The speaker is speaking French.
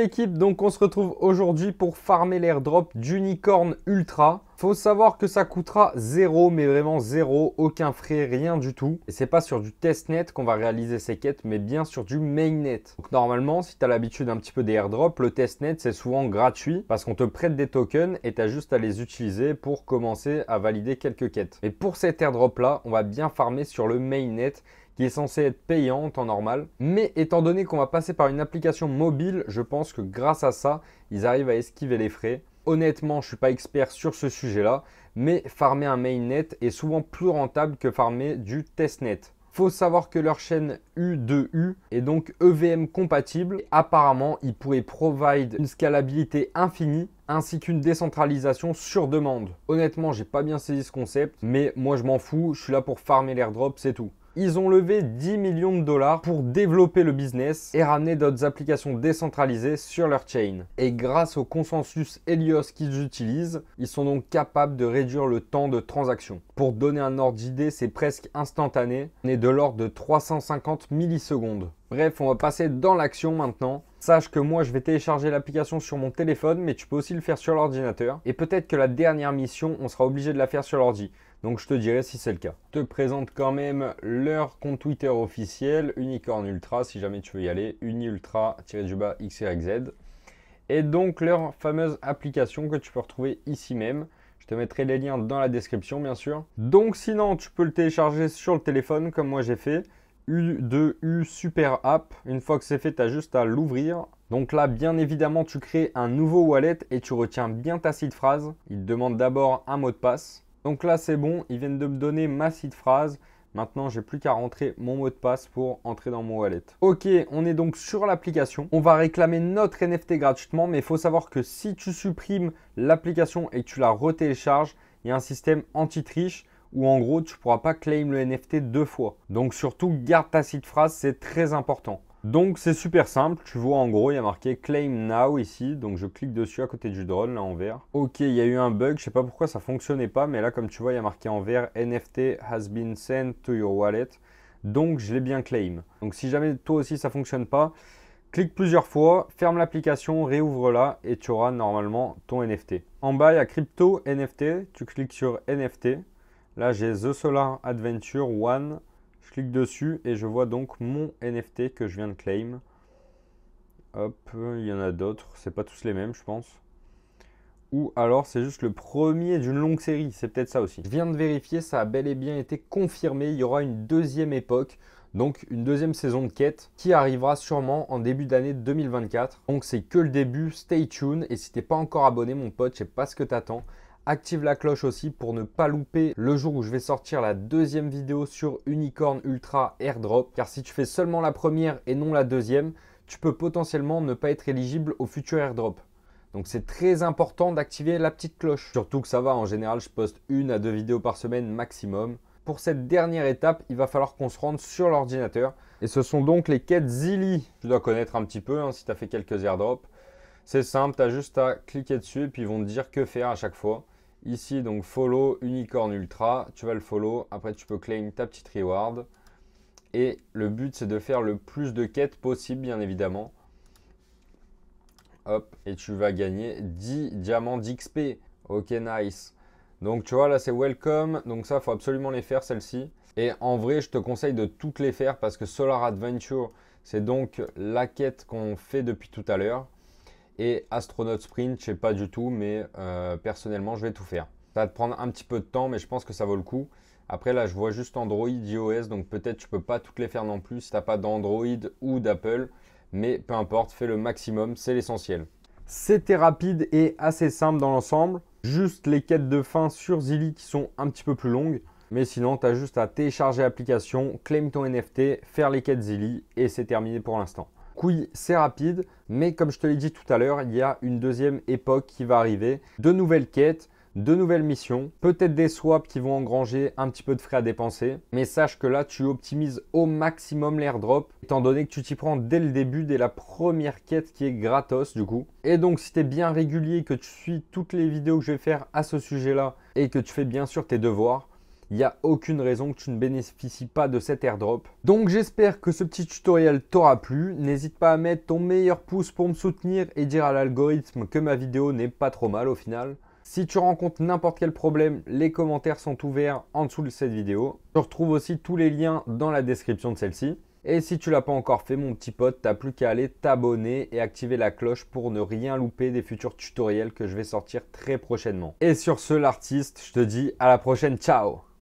l'équipe, donc on se retrouve aujourd'hui pour farmer l'airdrop d'Unicorn Ultra. Faut savoir que ça coûtera zéro, mais vraiment zéro, aucun frais, rien du tout. Et c'est pas sur du testnet qu'on va réaliser ces quêtes, mais bien sur du mainnet. Donc normalement, si tu as l'habitude un petit peu des airdrops, le testnet c'est souvent gratuit parce qu'on te prête des tokens et tu as juste à les utiliser pour commencer à valider quelques quêtes. Et pour cet airdrop là, on va bien farmer sur le mainnet qui est censé être payant en temps normal. Mais étant donné qu'on va passer par une application mobile, je pense que grâce à ça, ils arrivent à esquiver les frais. Honnêtement, je ne suis pas expert sur ce sujet-là, mais farmer un mainnet est souvent plus rentable que farmer du testnet. Faut savoir que leur chaîne U2U est donc EVM compatible. Apparemment, ils pourraient provide une scalabilité infinie ainsi qu'une décentralisation sur demande. Honnêtement, j'ai pas bien saisi ce concept, mais moi je m'en fous, je suis là pour farmer l'airdrop, c'est tout. Ils ont levé 10 millions de dollars pour développer le business et ramener d'autres applications décentralisées sur leur chain. Et grâce au consensus Helios qu'ils utilisent, ils sont donc capables de réduire le temps de transaction. Pour donner un ordre d'idée, c'est presque instantané. On est de l'ordre de 350 millisecondes. Bref, on va passer dans l'action maintenant. Sache que moi, je vais télécharger l'application sur mon téléphone, mais tu peux aussi le faire sur l'ordinateur. Et peut-être que la dernière mission, on sera obligé de la faire sur l'ordi. Donc je te dirai si c'est le cas. Je te présente quand même leur compte Twitter officiel, Unicorn Ultra, si jamais tu veux y aller, uniultra-xyz. Et donc leur fameuse application que tu peux retrouver ici même. Je te mettrai les liens dans la description, bien sûr. Donc sinon, tu peux le télécharger sur le téléphone, comme moi j'ai fait. U2U Super App. Une fois que c'est fait, tu as juste à l'ouvrir. Donc là, bien évidemment, tu crées un nouveau wallet et tu retiens bien ta seed phrase. Il te demande d'abord un mot de passe. Donc là, c'est bon, ils viennent de me donner ma seed phrase. Maintenant, j'ai plus qu'à rentrer mon mot de passe pour entrer dans mon wallet. Ok, on est donc sur l'application. On va réclamer notre NFT gratuitement, mais il faut savoir que si tu supprimes l'application et que tu la retélécharges, il y a un système anti-triche où en gros, tu ne pourras pas claim le NFT deux fois. Donc surtout, garde ta seed phrase, c'est très important. Donc c'est super simple, tu vois en gros il y a marqué Claim Now ici, donc je clique dessus à côté du drone là en vert. Ok, il y a eu un bug, je sais pas pourquoi ça fonctionnait pas, mais là comme tu vois il y a marqué en vert NFT has been sent to your wallet, donc je l'ai bien claim. Donc si jamais toi aussi ça fonctionne pas, clique plusieurs fois, ferme l'application, réouvre-la et tu auras normalement ton NFT. En bas il y a Crypto NFT, tu cliques sur NFT, là j'ai The Solar Adventure One. Je clique dessus et je vois donc mon NFT que je viens de claim. Hop, il y en a d'autres. C'est pas tous les mêmes, je pense. Ou alors c'est juste le premier d'une longue série. C'est peut-être ça aussi. Je viens de vérifier, ça a bel et bien été confirmé. Il y aura une deuxième époque. Donc une deuxième saison de quête qui arrivera sûrement en début d'année 2024. Donc c'est que le début. Stay tuned. Et si t'es pas encore abonné, mon pote, je sais pas ce que t'attends. Active la cloche aussi pour ne pas louper le jour où je vais sortir la deuxième vidéo sur Unicorn Ultra Airdrop. Car si tu fais seulement la première et non la deuxième, tu peux potentiellement ne pas être éligible au futur airdrop. Donc c'est très important d'activer la petite cloche. Surtout que ça va, en général, je poste 1 à 2 vidéos par semaine maximum. Pour cette dernière étape, il va falloir qu'on se rende sur l'ordinateur. Et ce sont donc les quêtes Zilli. Tu dois connaître un petit peu si tu as fait quelques airdrops. C'est simple, tu as juste à cliquer dessus et puis ils vont te dire que faire à chaque fois. Ici, donc follow Unicorn Ultra, tu vas le follow. Après, tu peux claim ta petite reward. Et le but, c'est de faire le plus de quêtes possible, bien évidemment. Hop, et tu vas gagner 10 diamants d'XP. Ok, nice. Donc, tu vois, là, c'est welcome. Donc, ça, il faut absolument les faire, celles-ci. Et en vrai, je te conseille de toutes les faire parce que Solar Adventure, c'est donc la quête qu'on fait depuis tout à l'heure. Et Astronaut Sprint, je sais pas du tout, mais personnellement, je vais tout faire. Ça va te prendre un petit peu de temps, mais je pense que ça vaut le coup. Après, là, je vois juste Android, iOS, donc peut-être tu peux pas toutes les faire non plus si tu n'as pas d'Android ou d'Apple. Mais peu importe, fais le maximum, c'est l'essentiel. C'était rapide et assez simple dans l'ensemble. Juste les quêtes de fin sur Zilli qui sont un petit peu plus longues. Mais sinon, tu as juste à télécharger l'application, claim ton NFT, faire les quêtes Zilli et c'est terminé pour l'instant. Oui, c'est rapide, mais comme je te l'ai dit tout à l'heure, il y a une deuxième époque qui va arriver. De nouvelles quêtes, de nouvelles missions, peut-être des swaps qui vont engranger un petit peu de frais à dépenser. Mais sache que là, tu optimises au maximum l'airdrop, étant donné que tu t'y prends dès le début, dès la première quête qui est gratos du coup. Et donc, si tu es bien régulier, que tu suis toutes les vidéos que je vais faire à ce sujet-là et que tu fais bien sûr tes devoirs, Il n'y a aucune raison que tu ne bénéficies pas de cet airdrop. Donc j'espère que ce petit tutoriel t'aura plu. N'hésite pas à mettre ton meilleur pouce pour me soutenir et dire à l'algorithme que ma vidéo n'est pas trop mal au final. Si tu rencontres n'importe quel problème, les commentaires sont ouverts en dessous de cette vidéo. Je retrouve aussi tous les liens dans la description de celle-ci. Et si tu l'as pas encore fait, mon petit pote, t'as plus qu'à aller t'abonner et activer la cloche pour ne rien louper des futurs tutoriels que je vais sortir très prochainement. Et sur ce, l'artiste, je te dis à la prochaine, ciao!